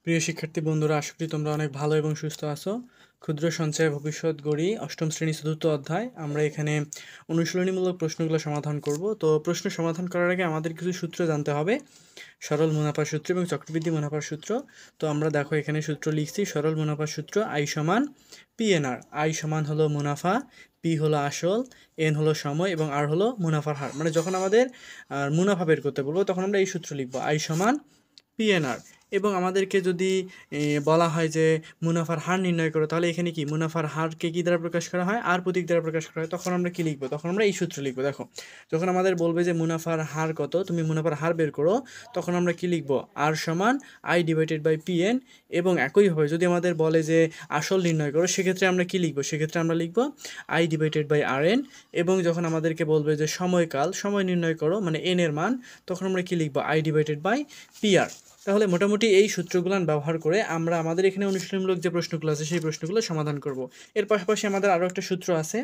প্রিয় শিক্ষার্থী বন্ধুরা, আশা করি তোমরা অনেক ভালো এবং সুস্থ আছো। ক্ষুদ্র সঞ্চয় ভবিষ্যৎ গড়ি অষ্টম শ্রেণী চতুর্থ অধ্যায়। আমরা এখানে অনুশীলনীমূলক প্রশ্নগুলো সমাধান করব। তো প্রশ্ন সমাধান করার আগে আমাদের কিছু সূত্র জানতে হবে, সরল মুনাফার সূত্র এবং চক্রবৃদ্ধি মুনাফার সূত্র। তো আমরা দেখো এখানে সূত্র লিখছি। সরল মুনাফার সূত্র আই সমান পিএনআর। আই সমান হলো মুনাফা, পি হলো আসল, এন হলো সময় এবং আর হলো মুনাফার হার। মানে যখন আমাদের মুনাফা বের করতে বলবো তখন আমরা এই সূত্র লিখবো, আই সমান পিএনআর। এবং আমাদেরকে যদি বলা হয় যে মুনাফার হার নির্ণয় করো, তাহলে এখানে কি মুনাফার হারকে কী দ্বারা প্রকাশ করা হয়, আর প্রতীক দ্বারা প্রকাশ করা হয়। তখন আমরা কি লিখবো? তখন আমরা এই সূত্র লিখবো। দেখো, যখন আমাদের বলবে যে মুনাফার হার কত, তুমি মুনাফার হার বের করো, তখন আমরা কি লিখবো? আর সমান আই ডিভাইডেড বাই পিএন। এবং একইভাবে যদি আমাদের বলে যে আসল নির্ণয় করো, সেক্ষেত্রে আমরা কি লিখবো? সেক্ষেত্রে আমরা লিখবো I divided by R N. এবং যখন আমাদেরকে বলবে যে সময়কাল, সময় নির্ণয় করো, মানে এন এর মান, তখন আমরা কি লিখবো? I divided by PR. তাহলে মোটামুটি এই সূত্রগুলো ব্যবহার করে আমরা আমাদের এখানে অনুশীলনমূলক যে প্রশ্নগুলো আছে সেই প্রশ্নগুলো সমাধান করব। এর পাশাপাশি আমাদের আরও একটা সূত্র আছে,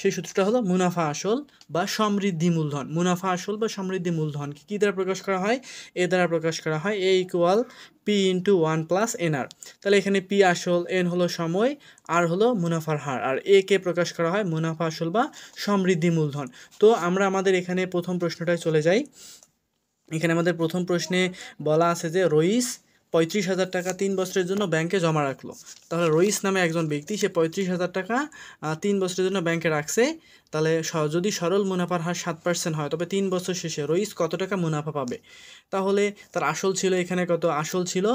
সেই সূত্রটা হলো মুনাফা আসল বা সমৃদ্ধি মূলধন। মুনাফা আসল বা সমৃদ্ধি মূলধন কী দ্বারা প্রকাশ করা হয়? এ দ্বারা প্রকাশ করা হয়, A equal P into 1 plus NR. তাহলে এখানে পি আসল, এন হলো সময়, আর হলো মুনাফার হার, আর এ কে প্রকাশ করা হয় মুনাফা আসল বা সমৃদ্ধি মূলধন। তো আমরা আমাদের এখানে প্রথম প্রশ্নটায় চলে যাই। এখানে আমাদের প্রথম প্রশ্নে বলা আছে যে রইস 35,000 টাকা 3 বছরের জন্য ব্যাংকে জমা রাখলো। তাহলে রইস নামে একজন ব্যক্তি, সে 35,000 টাকা 3 বছরের জন্য ব্যাংকে রাখছে। তাহলে যদি সরল মুনাফার হার 7% হয়, তবে 3 বছর শেষে রইস কত টাকা মুনাফা পাবে? তাহলে তার আসল ছিল এখানে কত? আসল ছিল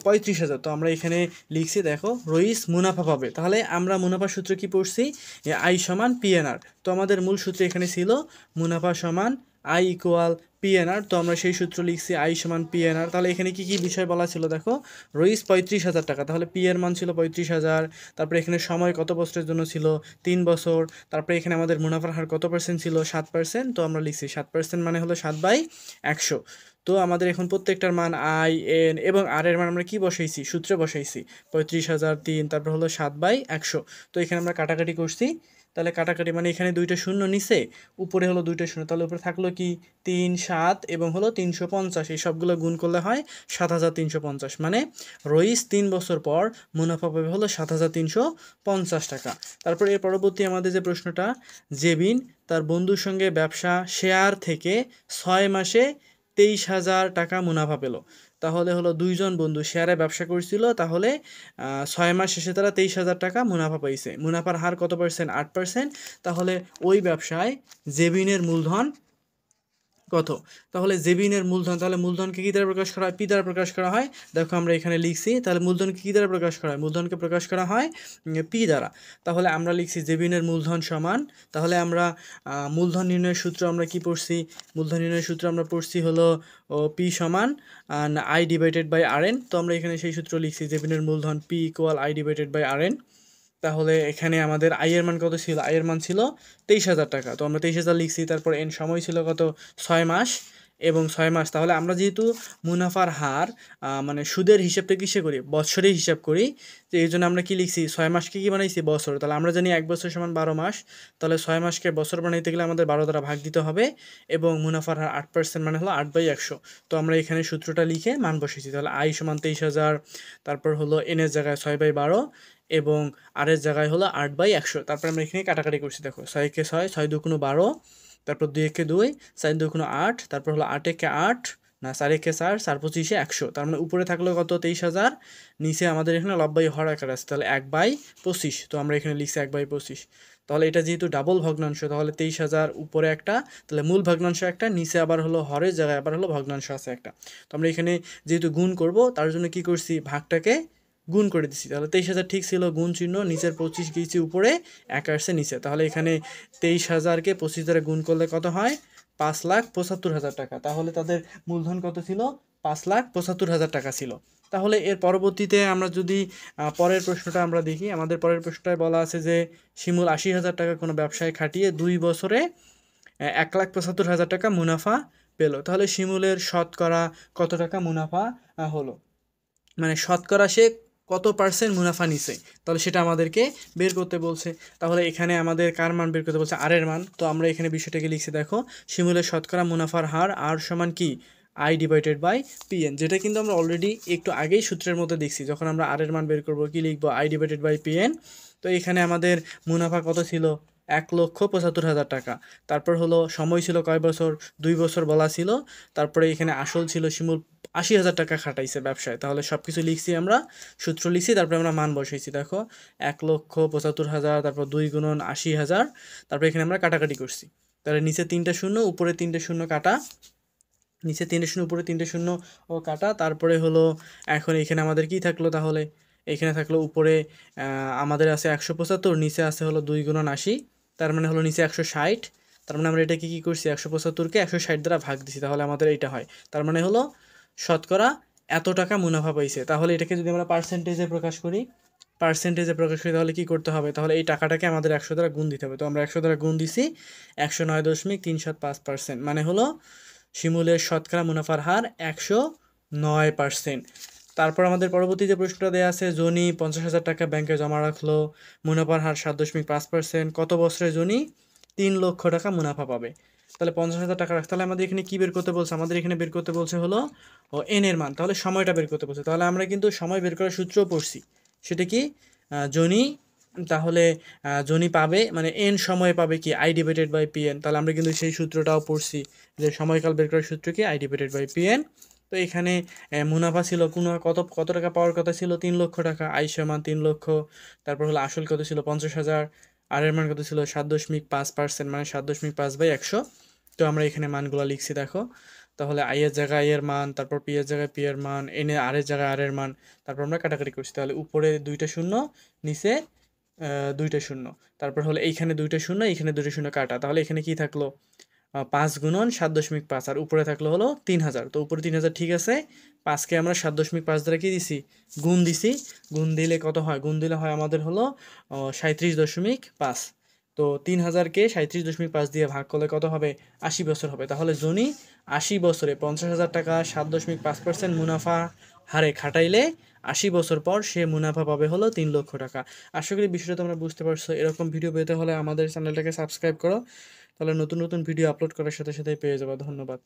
35,000। তো আমরা এখানে লিখছি, দেখো রইস মুনাফা পাবে। তাহলে আমরা মুনাফার সূত্র কি পড়ছি? আই সমান পিএনআর। তো আমাদের মূল সূত্র এখানে ছিল মুনাফা সমান আই ইকুয়াল পিএনআর। তো আমরা সেই সূত্র লিখছি, আই সমান পিএনআর। তাহলে এখানে কি কি বিষয় বলা ছিল? দেখো, রইস 35,000 টাকা, তাহলে পি এর মান ছিল 35,000। তারপরে এখানে সময় কত বছরের জন্য ছিল? 3 বছর। তারপরে এখানে আমাদের মুনাফার হার কত পার্সেন্ট ছিল? 7%। তো আমরা লিখছি 7% মানে হলো 7/100। তো আমাদের এখন প্রত্যেকটার মান আই, এন এবং আর এর মান আমরা কি বসাইছি? সূত্রে বসাইছি 35,000, 3, তারপর হলো 7/100। তো এখানে আমরা কাটাকাটি করছি। তাহলে কাটাকাটি মানে এখানে দুইটা শূন্য নিচে, উপরে হলো দুইটা শূন্য, তাহলে উপরে থাকলো কি 3, 7 এবং হলো 350। এই সবগুলো গুণ করলে হয় 7,350। মানে রইস 3 বছর পর মুনাফা পাবে হলো 7,350 টাকা। তারপর এর পরবর্তী আমাদের যে প্রশ্নটা, জেবিন তার বন্ধুর সঙ্গে ব্যবসা শেয়ার থেকে 6 মাসে 23,000 টাকা মুনাফা পেল। তাহলে হলো দুইজন বন্ধু শেয়ারে ব্যবসা করছিল, তাহলে 6 মাস শেষে তারা 23,000 টাকা মুনাফা পাইছে। মুনাফার হার কত পার্সেন্ট? 8%। তাহলে ওই ব্যবসায় জেবিনের মূলধন কত? তাহলে জেবিনের মূলধন, তাহলে মূলধনকে কী দ্বারা প্রকাশ করা হয়? পি দ্বারা প্রকাশ করা হয়। দেখো আমরা এখানে লিখছি, তাহলে মূলধনকে কী দ্বারা প্রকাশ করা হয়? মূলধনকে প্রকাশ করা হয় পি দ্বারা। তাহলে আমরা লিখছি জেবিনের মূলধন সমান, তাহলে আমরা মূলধন নির্ণয়ের সূত্র আমরা কি পড়ছি? মূলধন নির্ণয়ের সূত্র আমরা পড়ছি হলো পি সমান I divided by R N. তো আমরা এখানে সেই সূত্র লিখছি, জেবিনের মূলধন P equal I divided by R N. তাহলে এখানে আমাদের আই এর মান কত ছিল? আই এর মান ছিল 23,000 টাকা। তো আমরা 23,000 লিখছি। তারপর এন সময় ছিল কত? 6 মাস এবং 6 মাস। তাহলে আমরা যেহেতু মুনাফার হার মানে সুদের হিসাবটা কিসে করি? বছরে হিসাব করি। তো এই জন্য আমরা কি লিখছি? 6 মাসকে কি বানাইছি? বছর। তাহলে আমরা জানি 1 বছর সমান 12 মাস। তাহলে 6 মাসকে বছর বানাইতে গেলে আমাদের 12 দ্বারা ভাগ দিতে হবে। এবং মুনাফার হার 8% মানে হলো 8/100। তো আমরা এখানে সূত্রটা লিখে মান বসেছি। তাহলে আই সমান 23,000, তারপর হলো এন এর জায়গায় 6/12 এবং আর এর জায়গায় হলো 8/100। তারপর আমরা এখানে কাটাকাটি করছি। দেখো 6 কে 6, 6 দুগুণ 12, তারপর 2 একে 2, 4 দুগুণ 8, তারপর হলো 8 একে 8, না 4 একে 4, 4 পঁচিশে 100। তার মানে উপরে থাকলো কত? 23,000, নিচে আমাদের এখানে লব্বাই হর আকার আছে, তাহলে 1/25। তো আমরা এখানে লিখছি 1/25। তাহলে এটা যেহেতু ডাবল ভগ্নাংশ, তাহলে 23,000 উপরে একটা, তাহলে মূল ভগ্নাংশ একটা, নিচে আবার হলো হরের জায়গায় আবার হলো ভগ্নাংশ আছে একটা। তো আমরা এখানে যেহেতু গুণ করব, তার জন্য কি করছি? ভাগটাকে গুণ করে দিছি। তাহলে 23,000 ঠিক ছিল, গুণ চিহ্ন, নিচের 25 গিয়েছি উপরে, 1 আসছে নিচে। তাহলে এখানে 23,000কে 25 দ্বারা গুণ করলে কত হয়? 5,75,000 টাকা। তাহলে তাদের মূলধন কত ছিল? 5,75,000 টাকা ছিল। তাহলে এর পরবর্তীতে আমরা যদি পরের প্রশ্নটা আমরা দেখি, আমাদের পরের প্রশ্নটায় বলা আছে যে শিমুল 80,000 টাকা কোনো ব্যবসায় খাটিয়ে 2 বছরে 1,75,000 টাকা মুনাফা পেল। তাহলে শিমুলের শতকরা কত টাকা মুনাফা হলো? মানে শতকরা সে কত পার্সেন্ট মুনাফা নিছে, তাহলে সেটা আমাদেরকে বের করতে বলছে। তাহলে এখানে আমাদের কার মান বের করতে বলছে? আর এর মান। তো আমরা এখানে বিষয়টাকে লিখছি, দেখো শিমুলের শতকরা মুনাফার হার আর সমান কি? I/Pn, যেটা কিন্তু আমরা অলরেডি একটু আগেই সূত্রের মধ্যে দেখছি। যখন আমরা আর এর মান বের করব কি লিখব, I/Pn। তো এখানে আমাদের মুনাফা কত ছিল, 1,75,000 টাকা। তারপর হলো সময় ছিল কয় বছর, 2 বছর বলা ছিল। তারপরে এখানে আসল ছিল শিমুল 80,000 টাকা খাটাইছে ব্যবসায়। তাহলে সব কিছু লিখছি আমরা, সূত্র লিখছি, তারপরে আমরা মান বসাইছি। দেখো 1,75,000, তারপর 2 গুণন 80,000, তারপর এখানে আমরা কাটাকাটি করছি। তাহলে নিচে 3টা শূন্য, উপরে 3টে শূন্য কাটা, নিচে 3টে শূন্য, উপরে 3টে শূন্য ও কাটা। তারপরে হলো এখন এখানে আমাদের কি থাকলো, তাহলে এখানে থাকলো উপরে আমাদের আছে 175, নিচে আছে হলো 2 গুণন 80, তার মানে হলো নিচে 160। তার মানে আমরা এটাকে কি করছি, 175কে 160 দ্বারা ভাগ দিছি, তাহলে আমাদের এইটা হয়। তার মানে হলো শতকরা এত টাকা মুনাফা পাইছে। তাহলে এটাকে যদি আমরা পার্সেন্টেজে প্রকাশ করি, তাহলে কি করতে হবে, তাহলে এই টাকাটাকে আমাদের 100 দ্বারা গুণ দিতে হবে। তো আমরা 100 দ্বারা গুণ দিছি, 109.375%, মানে হলো শিমুলের শতকরা মুনাফার হার 109%। তারপর আমাদের পরবর্তী যে প্রশ্নটা দেওয়া আছে, জনি 50,000 টাকা ব্যাংকে জমা রাখলো, মুনাফার হার 7.5%, কত বছরে জনি 3 লক্ষ টাকা মুনাফা পাবে। তাহলে 50,000 টাকা রাখতে, তাহলে আমাদের এখানে কি বের করতে বলছে, আমাদের এখানে বের করতে বলছে হলো এন এর মান, তাহলে সময়টা বের করতে বলছে। তাহলে আমরা কিন্তু সময় বের করার সূত্রও পড়ছি, সেটা কি, জনি, তাহলে জনি পাবে মানে এন সময় পাবে কি, I/Pn। তাহলে আমরা কিন্তু সেই সূত্রটাও পড়ছি, যে সময়কাল বের করার সূত্র কি, I/Pn। তো এখানে মুনাফা ছিল কত কত টাকা পাওয়ার কথা ছিল, 3 লক্ষ টাকা, আই সমান 3 লক্ষ। তারপর হলো আসল কত ছিল, 50,000, আর এর মান কত ছিল 7.5%, মানে 7.5/100। তো আমরা এখানে মানগুলো লিখছি, দেখো। তাহলে আই এর জায়গায় আই এর মান, তারপর পি এর জায়গায় পি এর মান, এন এর আর এর জায়গায় আর এর মান, তারপর আমরা কাটাকাটি করছি। তাহলে উপরে 2টা শূন্য, নিচে 2টা শূন্য, তারপর হলো এইখানে 2টা শূন্য, এইখানে 2টা শূন্য কাটা। তাহলে এখানে কি থাকলো, 5 গুণন 7.5, আর উপরে থাকলো হলো 3,000। তো উপরে 3,000 ঠিক আছে, 5কে আমরা 7.5 দ্বারা কি দিছি, গুণ দিছি। গুণ দিলে কত হয়, গুণ দিলে হয় আমাদের হলো 37.5। তো 3,000কে 37.5 দিয়ে ভাগ করলে কত হবে, 80 বছর হবে। তাহলে জনি 80 বছরে 50,000 টাকা 7.5% মুনাফা হারে খাটাইলে 80 বছর পর সে মুনাফা পাবে হলো 3 লক্ষ টাকা। আশা করি বিষয়টা তোমরা বুঝতে পারছো। এরকম ভিডিও পেতে হলে আমাদের চ্যানেলটাকে সাবস্ক্রাইব করো, তাহলে নতুন নতুন ভিডিও আপলোড করার সাথে সাথে পেয়ে যাবে। ধন্যবাদ।